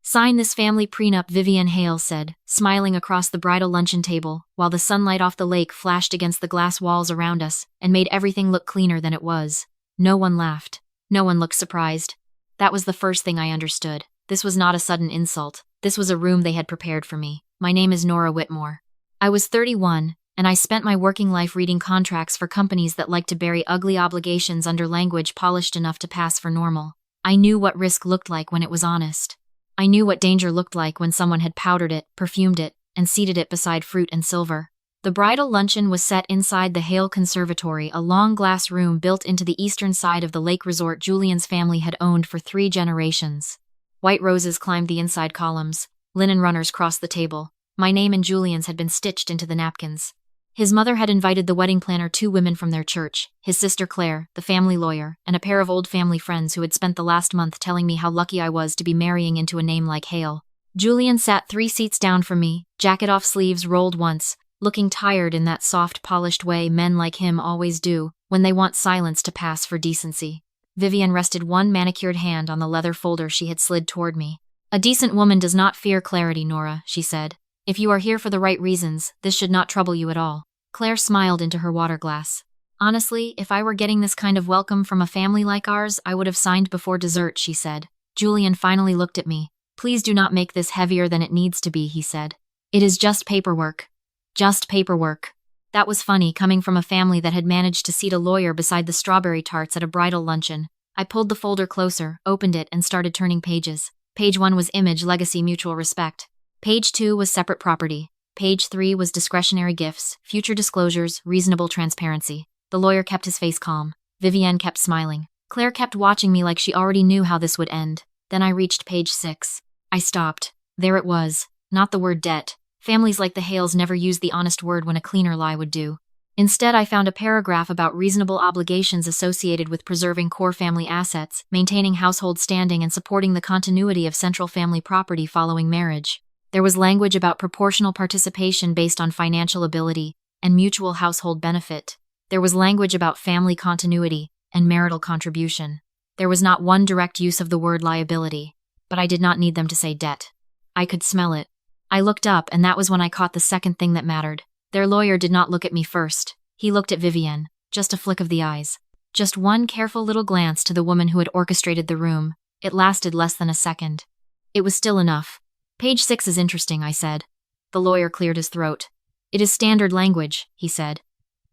Sign this family prenup, Vivian, Hale said, smiling across the bridal luncheon table, while the sunlight off the lake flashed against the glass walls around us and made everything look cleaner than it was. No one laughed. No one looked surprised. That was the first thing I understood. This was not a sudden insult. This was a room they had prepared for me. My name is Nora Whitmore. I was 31, and I spent my working life reading contracts for companies that like to bury ugly obligations under language polished enough to pass for normal. I knew what risk looked like when it was honest. I knew what danger looked like when someone had powdered it, perfumed it, and seated it beside fruit and silver. The bridal luncheon was set inside the Hale Conservatory, a long glass room built into the eastern side of the lake resort Julian's family had owned for 3 generations. White roses climbed the inside columns. Linen runners crossed the table. My name and Julian's had been stitched into the napkins. His mother had invited the wedding planner 2 women from their church, his sister Claire, the family lawyer, and a pair of old family friends who had spent the last month telling me how lucky I was to be marrying into a name like Hale. Julian sat 3 seats down from me, jacket off, sleeves rolled once, looking tired in that soft, polished way men like him always do when they want silence to pass for decency. Vivian rested one manicured hand on the leather folder she had slid toward me. A decent woman does not fear clarity, Nora, she said. If you are here for the right reasons, this should not trouble you at all. Claire smiled into her water glass. Honestly, if I were getting this kind of welcome from a family like ours, I would have signed before dessert, she said. Julian finally looked at me. Please do not make this heavier than it needs to be, he said. It is just paperwork. Just paperwork. That was funny, coming from a family that had managed to seat a lawyer beside the strawberry tarts at a bridal luncheon. I pulled the folder closer, opened it, and started turning pages. Page 1 was image, legacy, mutual respect. Page 2 was separate property. Page 3 was discretionary gifts, future disclosures, reasonable transparency. The lawyer kept his face calm. Vivienne kept smiling. Claire kept watching me like she already knew how this would end. Then I reached page 6. I stopped. There it was. Not the word debt. Families like the Hales never used the honest word when a cleaner lie would do. Instead, I found a paragraph about reasonable obligations associated with preserving core family assets, maintaining household standing, and supporting the continuity of central family property following marriage. There was language about proportional participation based on financial ability and mutual household benefit. There was language about family continuity and marital contribution. There was not one direct use of the word liability, but I did not need them to say debt. I could smell it. I looked up, and that was when I caught the second thing that mattered. Their lawyer did not look at me first. He looked at Vivienne, just a flick of the eyes. Just one careful little glance to the woman who had orchestrated the room. It lasted less than a second. It was still enough. Page 6 is interesting, I said. The lawyer cleared his throat. It is standard language, he said.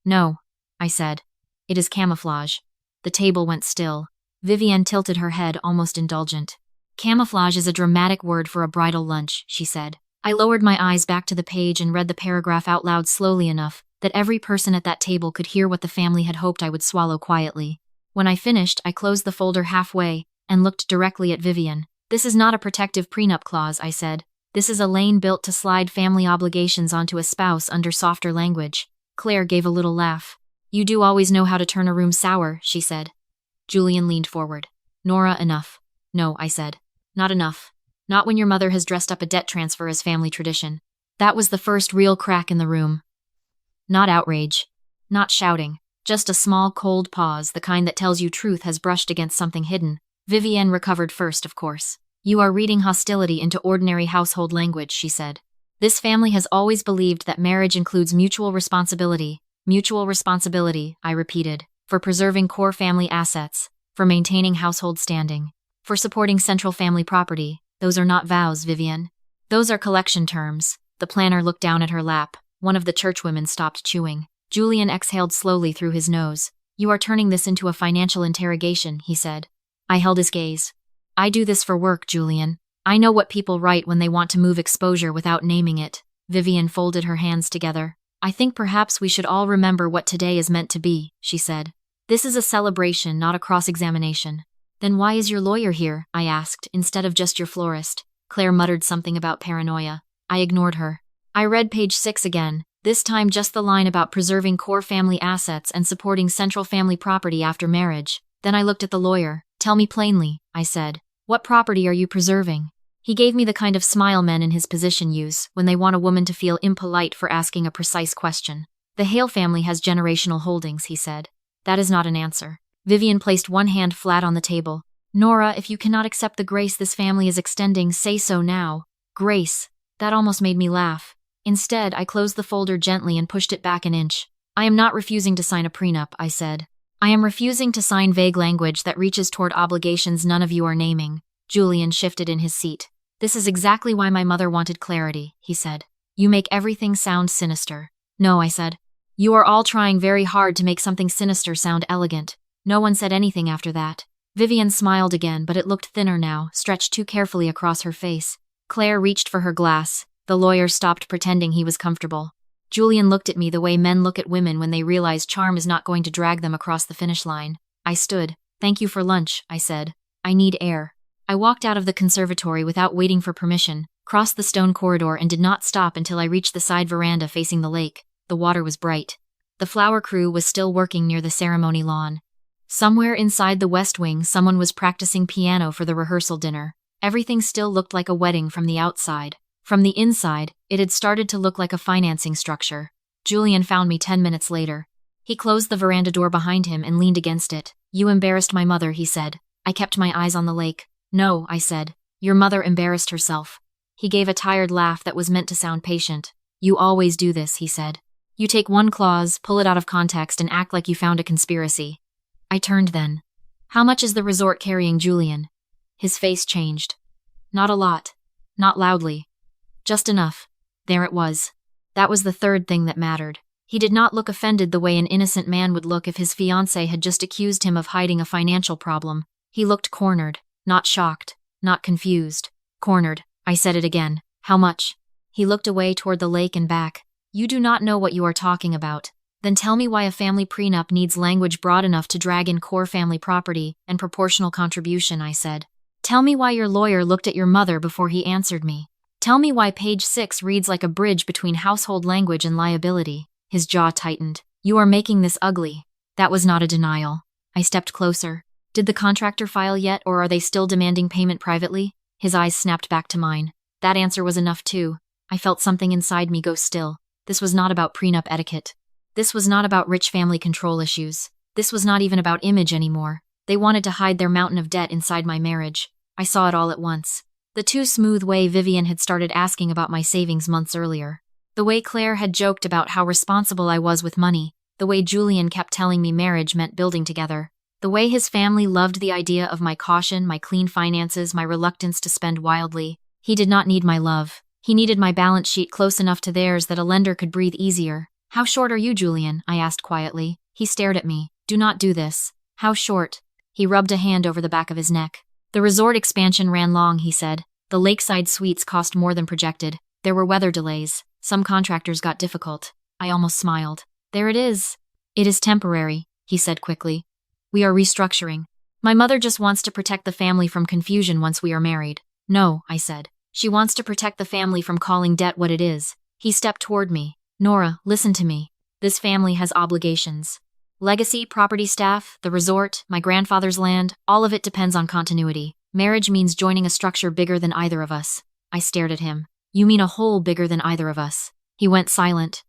No, I said. It is camouflage. The table went still. Vivienne tilted her head, almost indulgent. Camouflage is a dramatic word for a bridal lunch, she said. I lowered my eyes back to the page and read the paragraph out loud slowly enough that every person at that table could hear what the family had hoped I would swallow quietly. When I finished, I closed the folder halfway and looked directly at Vivienne. This is not a protective prenup clause, I said. This is a lane built to slide family obligations onto a spouse under softer language. Claire gave a little laugh. You do always know how to turn a room sour, she said. Julian leaned forward. Nora, enough. No, I said. Not enough. Not when your mother has dressed up a debt transfer as family tradition. That was the first real crack in the room. Not outrage. Not shouting. Just a small, cold pause, the kind that tells you truth has brushed against something hidden. Vivienne recovered first, of course. You are reading hostility into ordinary household language, she said. This family has always believed that marriage includes mutual responsibility. Mutual responsibility, I repeated, for preserving core family assets, for maintaining household standing, for supporting central family property. Those are not vows, Vivienne. Those are collection terms. The planner looked down at her lap. One of the churchwomen stopped chewing. Julian exhaled slowly through his nose. You are turning this into a financial interrogation, he said. I held his gaze. I do this for work, Julian. I know what people write when they want to move exposure without naming it. Vivienne folded her hands together. I think perhaps we should all remember what today is meant to be, she said. This is a celebration, not a cross-examination. Then why is your lawyer here? I asked, instead of just your florist. Claire muttered something about paranoia. I ignored her. I read page 6 again, this time just the line about preserving core family assets and supporting central family property after marriage. Then I looked at the lawyer. Tell me plainly, I said. What property are you preserving? He gave me the kind of smile men in his position use when they want a woman to feel impolite for asking a precise question. The Hale family has generational holdings, he said. That is not an answer. Vivienne placed one hand flat on the table. Nora, if you cannot accept the grace this family is extending, say so now. Grace. That almost made me laugh. Instead, I closed the folder gently and pushed it back an inch. I am not refusing to sign a prenup, I said. I am refusing to sign vague language that reaches toward obligations none of you are naming. Julian shifted in his seat. This is exactly why my mother wanted clarity, he said. You make everything sound sinister. No, I said. You are all trying very hard to make something sinister sound elegant. No one said anything after that. Vivian smiled again, but it looked thinner now, stretched too carefully across her face. Claire reached for her glass. The lawyer stopped pretending he was comfortable. Julian looked at me the way men look at women when they realize charm is not going to drag them across the finish line. I stood. Thank you for lunch, I said. I need air. I walked out of the conservatory without waiting for permission, crossed the stone corridor and did not stop until I reached the side veranda facing the lake. The water was bright. The flower crew was still working near the ceremony lawn. Somewhere inside the West Wing, someone was practicing piano for the rehearsal dinner. Everything still looked like a wedding from the outside. From the inside, it had started to look like a financing structure. Julian found me 10 minutes later. He closed the veranda door behind him and leaned against it. You embarrassed my mother, he said. I kept my eyes on the lake. No, I said. Your mother embarrassed herself. He gave a tired laugh that was meant to sound patient. You always do this, he said. You take one clause, pull it out of context, and act like you found a conspiracy. I turned then. How much is the resort carrying Julian? His face changed. Not a lot. Not loudly. Just enough. There it was. That was the third thing that mattered. He did not look offended the way an innocent man would look if his fiancée had just accused him of hiding a financial problem. He looked cornered, not shocked, not confused. Cornered. I said it again. How much? He looked away toward the lake and back. You do not know what you are talking about. Then tell me why a family prenup needs language broad enough to drag in core family property and proportional contribution, I said. Tell me why your lawyer looked at your mother before he answered me. Tell me why page 6 reads like a bridge between household language and liability. His jaw tightened. You are making this ugly. That was not a denial. I stepped closer. Did the contractor file yet, or are they still demanding payment privately? His eyes snapped back to mine. That answer was enough too. I felt something inside me go still. This was not about prenup etiquette. This was not about rich family control issues. This was not even about image anymore. They wanted to hide their mountain of debt inside my marriage. I saw it all at once. The too smooth way Vivian had started asking about my savings months earlier. The way Claire had joked about how responsible I was with money. The way Julian kept telling me marriage meant building together. The way his family loved the idea of my caution, my clean finances, my reluctance to spend wildly. He did not need my love. He needed my balance sheet close enough to theirs that a lender could breathe easier. How short are you, Julian? I asked quietly. He stared at me. Do not do this. How short? He rubbed a hand over the back of his neck. The resort expansion ran long, he said. The lakeside suites cost more than projected. There were weather delays. Some contractors got difficult. I almost smiled. There it is. It is temporary, he said quickly. We are restructuring. My mother just wants to protect the family from confusion once we are married. No, I said. She wants to protect the family from calling debt what it is. He stepped toward me. Nora, listen to me. This family has obligations. Legacy, property, staff, the resort, my grandfather's land, all of it depends on continuity. Marriage means joining a structure bigger than either of us. I stared at him. You mean a whole bigger than either of us? He went silent.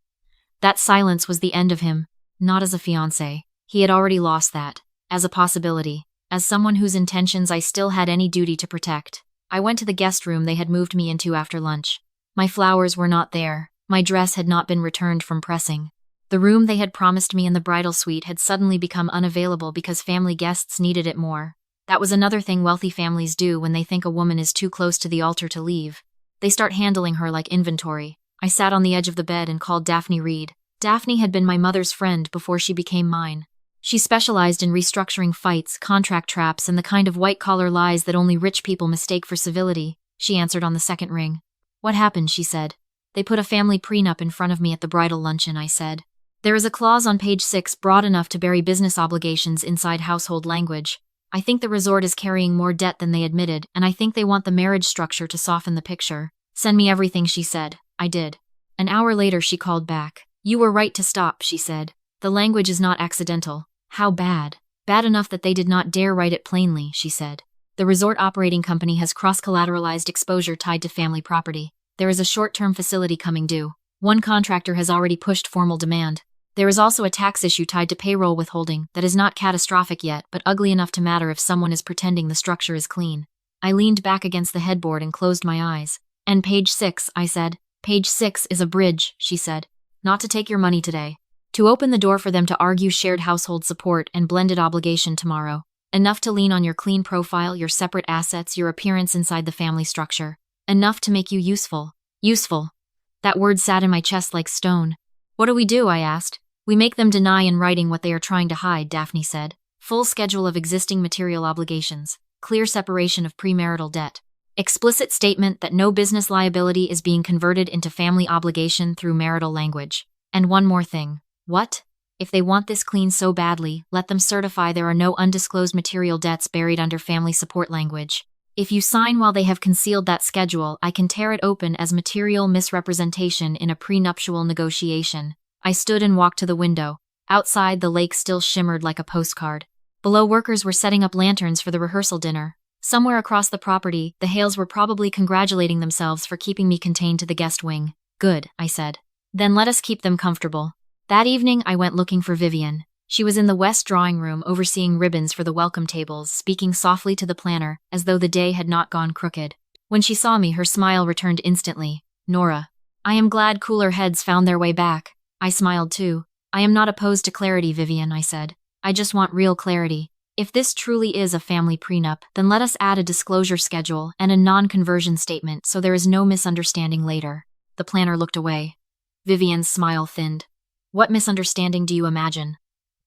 That silence was the end of him. Not as a fiancé. He had already lost that. As a possibility. As someone whose intentions I still had any duty to protect. I went to the guest room they had moved me into after lunch. My flowers were not there. My dress had not been returned from pressing. The room they had promised me in the bridal suite had suddenly become unavailable because family guests needed it more. That was another thing wealthy families do when they think a woman is too close to the altar to leave. They start handling her like inventory. I sat on the edge of the bed and called Daphne Reed. Daphne had been my mother's friend before she became mine. She specialized in restructuring fights, contract traps, and the kind of white-collar lies that only rich people mistake for civility. She answered on the second ring. What happened, she said. They put a family prenup in front of me at the bridal luncheon, I said. There is a clause on page 6 broad enough to bury business obligations inside household language. I think the resort is carrying more debt than they admitted, and I think they want the marriage structure to soften the picture. Send me everything, she said. I did. An hour later she called back. You were right to stop, she said. The language is not accidental. How bad? Bad enough that they did not dare write it plainly, she said. The resort operating company has cross-collateralized exposure tied to family property. There is a short-term facility coming due. One contractor has already pushed formal demand. There is also a tax issue tied to payroll withholding that is not catastrophic yet, but ugly enough to matter if someone is pretending the structure is clean. I leaned back against the headboard and closed my eyes. And page 6, I said. Page 6 is a bridge, she said. Not to take your money today. To open the door for them to argue shared household support and blended obligation tomorrow. Enough to lean on your clean profile, your separate assets, your appearance inside the family structure. Enough to make you useful. Useful. That word sat in my chest like stone. What do we do? I asked. We make them deny in writing what they are trying to hide, Daphne said. Full schedule of existing material obligations. Clear separation of premarital debt. Explicit statement that no business liability is being converted into family obligation through marital language. And one more thing. What? If they want this clean so badly, let them certify there are no undisclosed material debts buried under family support language. If you sign while they have concealed that schedule, I can tear it open as material misrepresentation in a prenuptial negotiation. I stood and walked to the window. Outside, the lake still shimmered like a postcard. Below, workers were setting up lanterns for the rehearsal dinner. Somewhere across the property, the Hales were probably congratulating themselves for keeping me contained to the guest wing. Good, I said. Then let us keep them comfortable. That evening, I went looking for Vivian. She was in the west drawing room overseeing ribbons for the welcome tables, speaking softly to the planner, as though the day had not gone crooked. When she saw me, her smile returned instantly. Nora. I am glad cooler heads found their way back. I smiled too. I am not opposed to clarity, Vivian, I said. I just want real clarity. If this truly is a family prenup, then let us add a disclosure schedule and a non-conversion statement so there is no misunderstanding later. The planner looked away. Vivian's smile thinned. What misunderstanding do you imagine?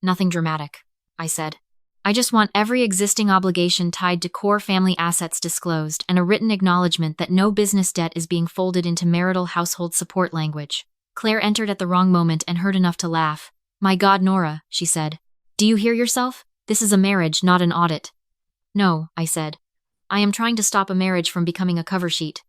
Nothing dramatic, I said. I just want every existing obligation tied to core family assets disclosed and a written acknowledgement that no business debt is being folded into marital household support language. Claire entered at the wrong moment and heard enough to laugh. My God, Nora, she said. Do you hear yourself? This is a marriage, not an audit. No, I said. I am trying to stop a marriage from becoming a cover sheet.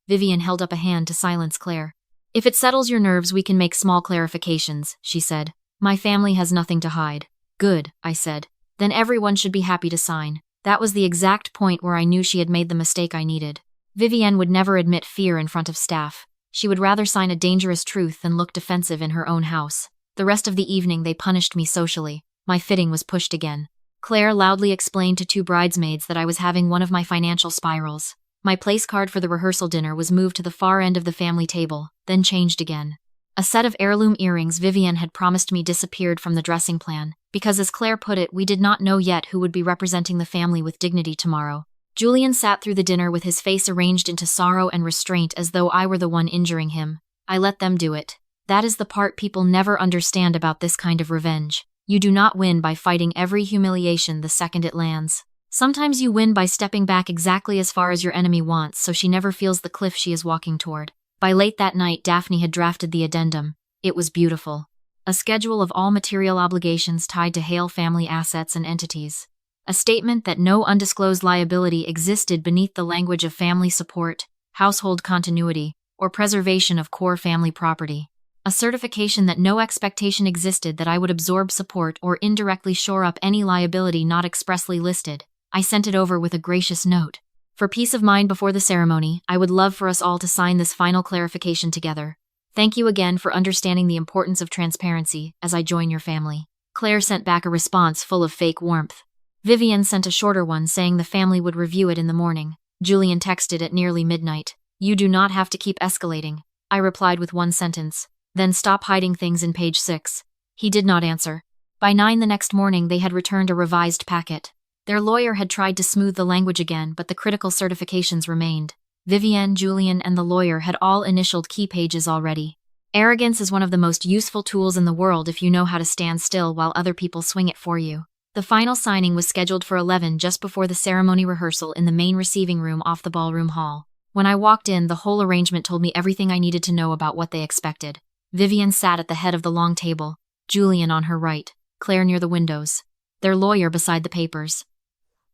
Vivian held up a hand to silence Claire. If it settles your nerves, we can make small clarifications, she said. My family has nothing to hide. Good, I said. Then everyone should be happy to sign. That was the exact point where I knew she had made the mistake I needed. Vivian would never admit fear in front of staff. She would rather sign a dangerous truth than look defensive in her own house. The rest of the evening they punished me socially. My fitting was pushed again. Claire loudly explained to 2 bridesmaids that I was having one of my financial spirals. My place card for the rehearsal dinner was moved to the far end of the family table, then changed again. A set of heirloom earrings Vivian had promised me disappeared from the dressing plan, because as Claire put it, we did not know yet who would be representing the family with dignity tomorrow. Julian sat through the dinner with his face arranged into sorrow and restraint as though I were the one injuring him. I let them do it. That is the part people never understand about this kind of revenge. You do not win by fighting every humiliation the second it lands. Sometimes you win by stepping back exactly as far as your enemy wants so she never feels the cliff she is walking toward. By late that night, Daphne had drafted the addendum. It was beautiful. A schedule of all material obligations tied to Hale family assets and entities. A statement that no undisclosed liability existed beneath the language of family support, household continuity, or preservation of core family property. A certification that no expectation existed that I would absorb support or indirectly shore up any liability not expressly listed. I sent it over with a gracious note. For peace of mind before the ceremony, I would love for us all to sign this final clarification together. Thank you again for understanding the importance of transparency as I join your family. Claire sent back a response full of fake warmth. Vivian sent a shorter one saying the family would review it in the morning. Julian texted at nearly midnight. You do not have to keep escalating. I replied with one sentence. Then stop hiding things in page 6. He did not answer. By 9 the next morning they had returned a revised packet. Their lawyer had tried to smooth the language again, but the critical certifications remained. Vivian, Julian, and the lawyer had all initialed key pages already. Arrogance is one of the most useful tools in the world if you know how to stand still while other people swing it for you. The final signing was scheduled for 11 just before the ceremony rehearsal in the main receiving room off the ballroom hall. When I walked in, the whole arrangement told me everything I needed to know about what they expected. Vivian sat at the head of the long table, Julian on her right, Claire near the windows, their lawyer beside the papers.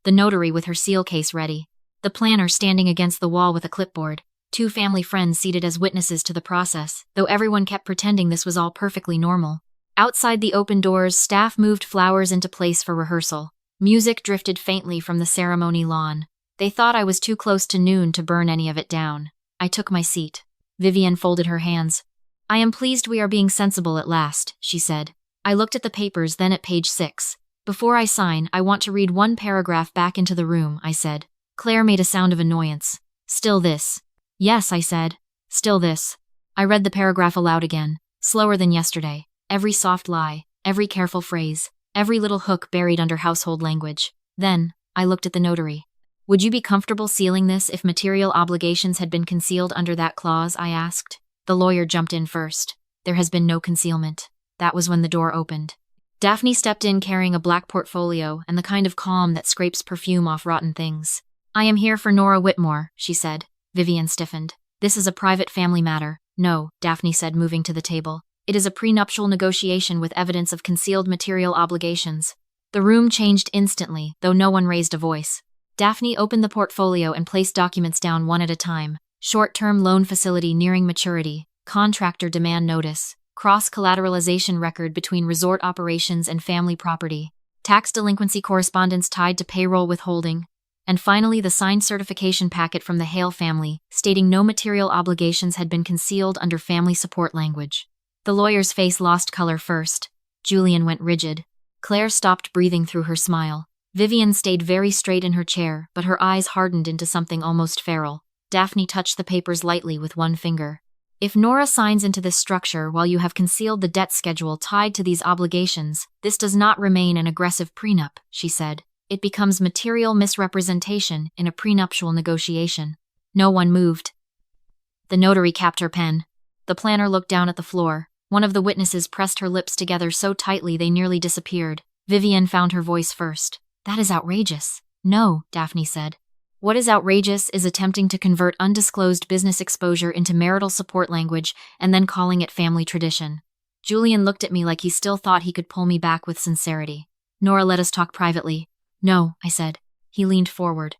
The notary with her seal case ready, the planner standing against the wall with a clipboard, 2 family friends seated as witnesses to the process, though everyone kept pretending this was all perfectly normal. Outside the open doors, staff moved flowers into place for rehearsal. Music drifted faintly from the ceremony lawn. They thought I was too close to noon to burn any of it down. I took my seat. Vivian folded her hands. I am pleased we are being sensible at last, she said. I looked at the papers, then at page 6. Before I sign, I want to read one paragraph back into the room, I said. Claire made a sound of annoyance. Still this. Yes, I said. Still this. I read the paragraph aloud again, slower than yesterday. Every soft lie, every careful phrase, every little hook buried under household language. Then, I looked at the notary. Would you be comfortable sealing this if material obligations had been concealed under that clause, I asked. The lawyer jumped in first. There has been no concealment. That was when the door opened. Daphne stepped in carrying a black portfolio and the kind of calm that scrapes perfume off rotten things. I am here for Nora Whitmore, she said. Vivian stiffened. This is a private family matter. No, Daphne said, moving to the table. It is a prenuptial negotiation with evidence of concealed material obligations. The room changed instantly, though no one raised a voice. Daphne opened the portfolio and placed documents down one at a time. Short-term loan facility nearing maturity, contractor demand notice, cross-collateralization record between resort operations and family property, tax delinquency correspondence tied to payroll withholding, and finally the signed certification packet from the Hale family, stating no material obligations had been concealed under family support language. The lawyer's face lost color first. Julian went rigid. Claire stopped breathing through her smile. Vivian stayed very straight in her chair, but her eyes hardened into something almost feral. Daphne touched the papers lightly with one finger. If Nora signs into this structure while you have concealed the debt schedule tied to these obligations, this does not remain an aggressive prenup, she said. It becomes material misrepresentation in a prenuptial negotiation. No one moved. The notary capped her pen. The planner looked down at the floor. One of the witnesses pressed her lips together so tightly they nearly disappeared. Vivian found her voice first. That is outrageous. No, Daphne said. What is outrageous is attempting to convert undisclosed business exposure into marital support language and then calling it family tradition. Julian looked at me like he still thought he could pull me back with sincerity. Nora, let us talk privately. No, I said. He leaned forward.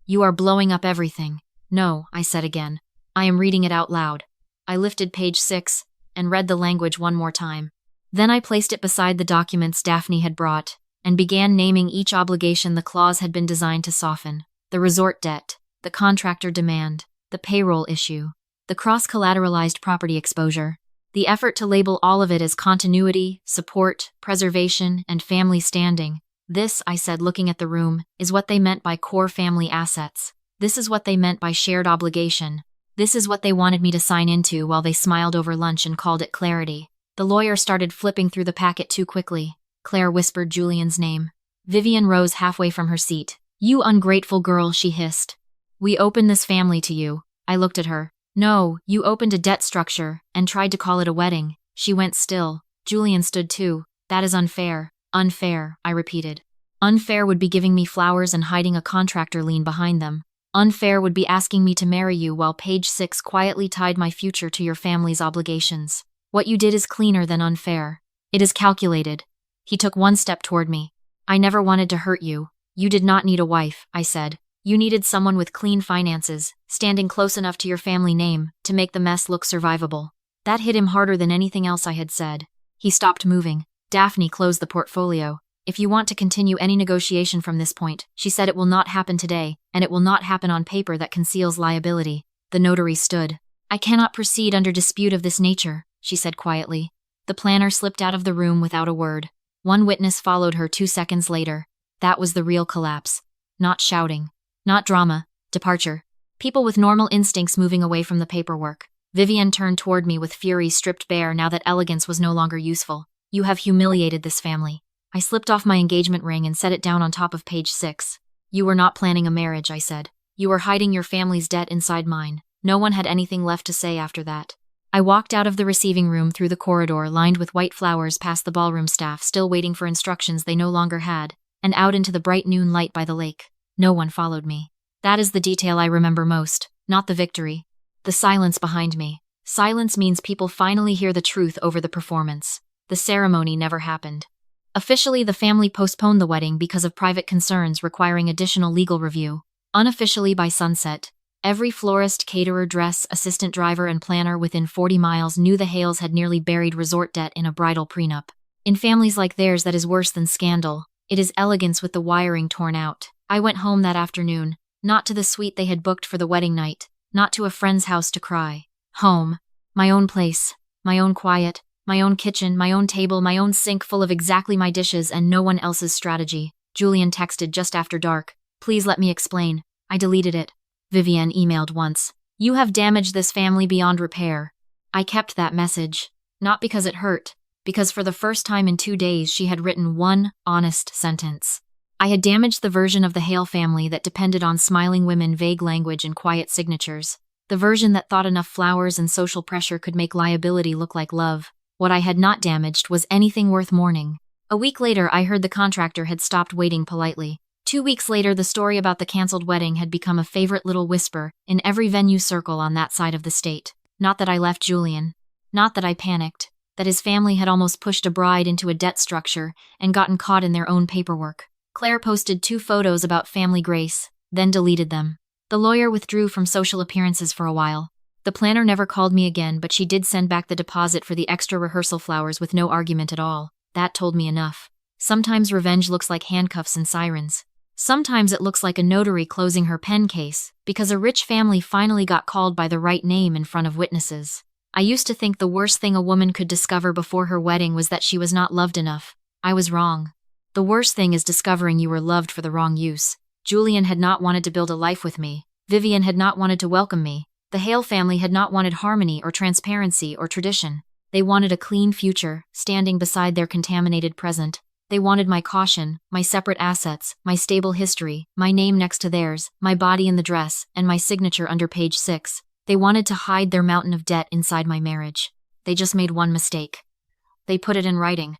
You are blowing up everything. No, I said again. I am reading it out loud. I lifted page 6 and read the language one more time. Then I placed it beside the documents Daphne had brought and began naming each obligation the clause had been designed to soften. The resort debt, the contractor demand, the payroll issue, the cross-collateralized property exposure, the effort to label all of it as continuity, support, preservation, and family standing. This, I said, looking at the room, is what they meant by core family assets. This is what they meant by shared obligation. This is what they wanted me to sign into while they smiled over lunch and called it clarity. The lawyer started flipping through the packet too quickly. Claire whispered Julian's name. Vivian rose halfway from her seat. You ungrateful girl, she hissed. We opened this family to you. I looked at her. No, you opened a debt structure and tried to call it a wedding. She went still. Julian stood too. That is unfair. Unfair, I repeated. Unfair would be giving me flowers and hiding a contractor lien behind them. Unfair would be asking me to marry you while page 6 quietly tied my future to your family's obligations. What you did is cleaner than unfair. It is calculated. He took one step toward me. I never wanted to hurt you. You did not need a wife, I said. You needed someone with clean finances, standing close enough to your family name to make the mess look survivable. That hit him harder than anything else I had said. He stopped moving. Daphne closed the portfolio. If you want to continue any negotiation from this point, she said, it will not happen today, and it will not happen on paper that conceals liability. The notary stood. I cannot proceed under dispute of this nature, she said quietly. The planner slipped out of the room without a word. One witness followed her 2 seconds later. That was the real collapse. Not shouting. Not drama. Departure. People with normal instincts moving away from the paperwork. Vivian turned toward me with fury stripped bare now that elegance was no longer useful. You have humiliated this family. I slipped off my engagement ring and set it down on top of page 6. You were not planning a marriage, I said. You were hiding your family's debt inside mine. No one had anything left to say after that. I walked out of the receiving room through the corridor lined with white flowers past the ballroom staff still waiting for instructions they no longer had, and out into the bright noon light by the lake. No one followed me. That is the detail I remember most, not the victory. The silence behind me. Silence means people finally hear the truth over the performance. The ceremony never happened. Officially, the family postponed the wedding because of private concerns requiring additional legal review. Unofficially, by sunset, every florist, caterer, dress, assistant driver, and planner within 40 miles knew the Hales had nearly buried resort debt in a bridal prenup. In families like theirs, that is worse than scandal. It is elegance with the wiring torn out. I went home that afternoon, not to the suite they had booked for the wedding night, not to a friend's house to cry. Home. My own place. My own quiet, my own kitchen, my own table, my own sink full of exactly my dishes and no one else's strategy. Julian texted just after dark. Please let me explain. I deleted it. Vivian emailed once. You have damaged this family beyond repair. I kept that message. Not because it hurt, because for the first time in 2 days she had written one honest sentence. I had damaged the version of the Hale family that depended on smiling women, vague language, and quiet signatures. The version that thought enough flowers and social pressure could make liability look like love. What I had not damaged was anything worth mourning. A week later, I heard the contractor had stopped waiting politely. 2 weeks later, the story about the canceled wedding had become a favorite little whisper in every venue circle on that side of the state. Not that I left Julian. Not that I panicked. That his family had almost pushed a bride into a debt structure and gotten caught in their own paperwork. Claire posted 2 photos about family grace, then deleted them. The lawyer withdrew from social appearances for a while. The planner never called me again, but she did send back the deposit for the extra rehearsal flowers with no argument at all. That told me enough. Sometimes revenge looks like handcuffs and sirens. Sometimes it looks like a notary closing her pen case, because a rich family finally got called by the right name in front of witnesses. I used to think the worst thing a woman could discover before her wedding was that she was not loved enough. I was wrong. The worst thing is discovering you were loved for the wrong use. Julian had not wanted to build a life with me. Vivian had not wanted to welcome me. The Hale family had not wanted harmony or transparency or tradition. They wanted a clean future, standing beside their contaminated present. They wanted my caution, my separate assets, my stable history, my name next to theirs, my body in the dress, and my signature under page 6. They wanted to hide their mountain of debt inside my marriage. They just made one mistake. They put it in writing.